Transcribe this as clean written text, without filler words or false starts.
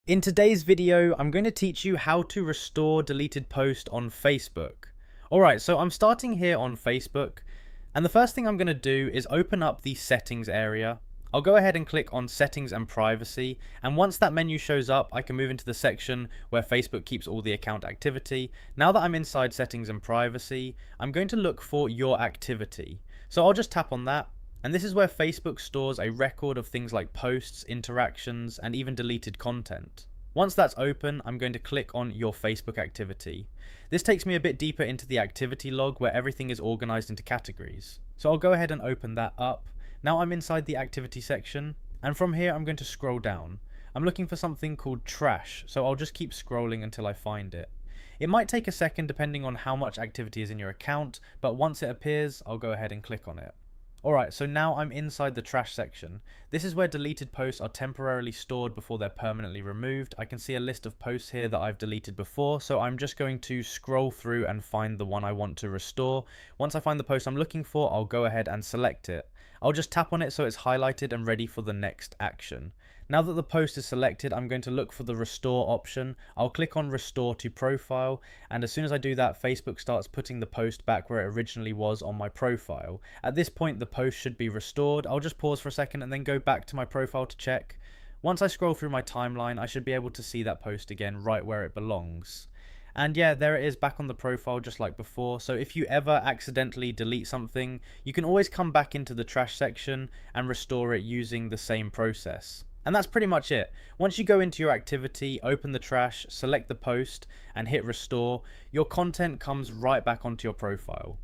In today's video, I'm going to teach you how to restore deleted post on Facebook. Alright, so I'm starting here on Facebook, and the first thing I'm going to do is open up the settings area. I'll go ahead and click on settings and privacy, and once that menu shows up, I can move into the section where Facebook keeps all the account activity. Now that I'm inside settings and privacy, I'm going to look for your activity. So I'll just tap on that. And this is where Facebook stores a record of things like posts, interactions, and even deleted content. Once that's open, I'm going to click on your Facebook activity. This takes me a bit deeper into the activity log where everything is organized into categories. So I'll go ahead and open that up. Now I'm inside the activity section, and from here I'm going to scroll down. I'm looking for something called trash, so I'll just keep scrolling until I find it. It might take a second depending on how much activity is in your account, but once it appears, I'll go ahead and click on it. Alright, so now I'm inside the trash section. This is where deleted posts are temporarily stored before they're permanently removed. I can see a list of posts here that I've deleted before, so I'm just going to scroll through and find the one I want to restore. Once I find the post I'm looking for, I'll go ahead and select it. I'll just tap on it so it's highlighted and ready for the next action. Now that the post is selected, I'm going to look for the restore option. I'll click on restore to profile, and as soon as I do that, Facebook starts putting the post back where it originally was on my profile. At this point, the post should be restored. I'll just pause for a second and then go back to my profile to check. Once I scroll through my timeline, I should be able to see that post again right where it belongs. And yeah, there it is back on the profile just like before. So if you ever accidentally delete something, you can always come back into the trash section and restore it using the same process. And that's pretty much it. Once you go into your activity, open the trash, select the post, and hit restore, your content comes right back onto your profile.